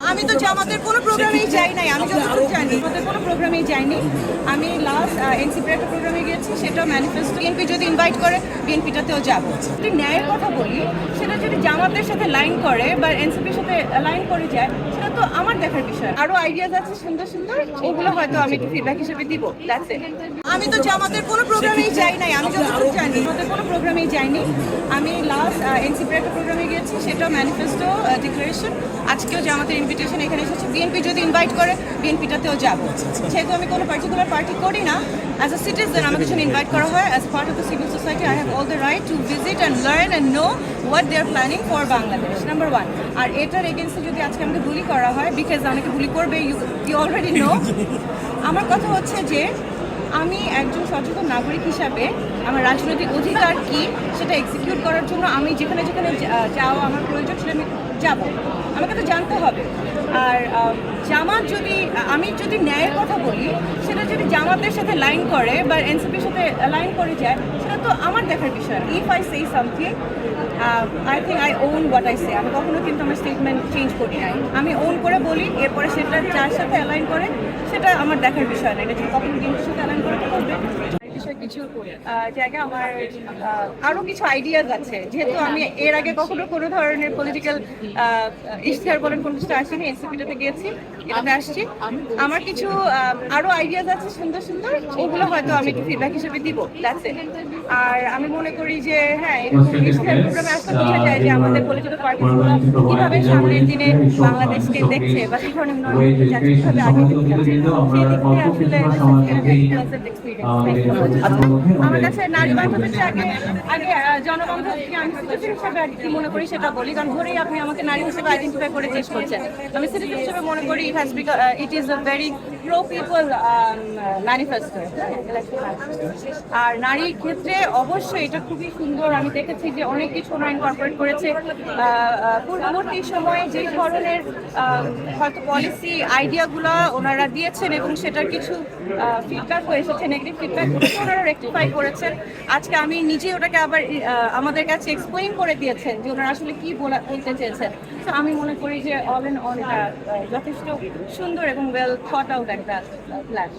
আমি তো জামাতের কোনো প্রোগ্রামেই যাই নাই, আমি যতটুকু জানি জামাতের কোনো প্রোগ্রামেই যাইনি। আমি লাস্ট এনসিপির একটা প্রোগ্রামে গিয়েছি, সেটাও ম্যানিফেস্টো। বিএনপি যদি ইনভাইট করে বিএনপিটাতেও যাব। যদি ন্যায়ের কথা বলি, সেটা যদি জামাতের সাথে লাইন করে বা এনসিপির সাথে লাইন করে যায়, সেটা তো আমার দেখার বিষয়। আরো আইডিয়াস আছে সুন্দর সুন্দর, ওগুলো হয়তো আমি একটু ফিডব্যাক হিসেবে দিব। That's it. আমি তো জামাতের কোনো প্রোগ্রামেই যাই নাই, আমি যতটুকু জানি জামাতের কোনো প্রোগ্রামেই যাইনি। আমি লাস্ট এনসিপির একটা প্রোগ্রামে গিয়েছি, সেটাও ম্যানিফেস্টো ডিক্লারেশন। আজকেও জামাতের ইনভিটেশন এখানে এসেছে। বিএনপি যদি ইনভাইট করে বিএনপিটাতেও যাব। যেহেতু আমি কোনো পার্টিকুলার পার্টি করি না, অ্যাজ আ সিটিজেন আমাকে যখন ইনভাইট করা হয় as part of the civil society, I have all the right to visit and learn and know what they are planning for Bangladesh, number one. আর এটার এগেনস্টে যদি আজকে আমাকে বুলি করা হয়, বিকজ আমাকে বুলি করবে, ইউ অলরেডি নো। আমার কথা হচ্ছে যে আমি একজন সচেতন নাগরিক হিসাবে আমার রাজনৈতিক অধিকার কি সেটা এক্সিকিউট করার জন্য আমি যেখানে যেখানে যাওয়া আমার প্রয়োজন সেটা আমি যাবো। আমাকে তো জানতে হবে। আর জামাত যদি আমি যদি ন্যায়ের কথা বলি, সেটা যদি জামাতের সাথে লাইন করে বা এনসিপির সাথে লাইন করে যায়, সেটা তো আমার দেখার বিষয়। If I say something, I think I own what I say. আমি কখনো কিন্তু আমার স্টেটমেন্ট চেঞ্জ করি নাই। আমি ওন করে বলি, এরপরে সেটা যার সাথে অ্যালাইন করে সেটা আমার দেখার বিষয় না। এটা যদি কখনো বিএনপির সাথে অ্যালাইন করে করবে কিছু জায়গায় আমার আরো কিছু আইডিয়াজ আছে। যেহেতু আমি এর আগে কখনো কোনো ধরনের পলিটিক্যাল ইশতেহার বলেন কোনো কিছু আসিনি, এনসিপিটাতে গিয়েছি, এটাতে আসছি। আমার কিছু আরো আইডিয়াজ আছে সুন্দর সুন্দর, ওগুলো হয়তো আমি একটু ফিডব্যাক হিসেবে দিব। That's it. আর আমি মনে করি যে হ্যাঁ, এরকম ইশতেহার প্রোগ্রামে আসলে বোঝা যায় যে আমাদের পলিটিক্যাল পার্টিগুলো কিভাবে সামনের দিনে বাংলাদেশকে দেখছে বা কি ধরনের উন্নয়ন যাচ্ছে, কিভাবে আগে যাচ্ছে, সেই দিক থেকে আসলে এক্সপিরিয়েন্স। আমার কাছে নারী বান্ধব হচ্ছে আগে আগে জনবান্ধবকে আমি সিটিজেন হিসেবে আর কি মনে করি সেটা বলি, কারণ ধরেই আপনি আমাকে নারী হিসেবে আইডেন্টিফাই করে চেষ্টা করছেন। আমি সিটিজেন হিসেবে মনে করি it is a very pro people manifesto. আর নারীর ক্ষেত্রে অবশ্যই এটা খুবই সুন্দর। আমি দেখেছি যে অনেক কিছু ওনারা ইনকর্পোরেট করেছে। পূর্ববর্তী সময়ে যে ধরনের হয়তো পলিসি আইডিয়াগুলো ওনারা দিয়েছেন এবং সেটার কিছু ফিডব্যাক হয়ে এসেছে, নেগেটিভ ফিডব্যাক ওনারা রেকটিফাই করেছেন। আজকে আমি নিজে ওটাকে আবার আমাদের কাছে এক্সপ্লেইন করে দিয়েছেন যে ওনারা আসলে কি বলতে চেয়েছেন। তো আমি মনে করি যে অল ইন অল যথেষ্ট সুন্দর এবং ওয়েল থট আউট একটা প্ল্যান।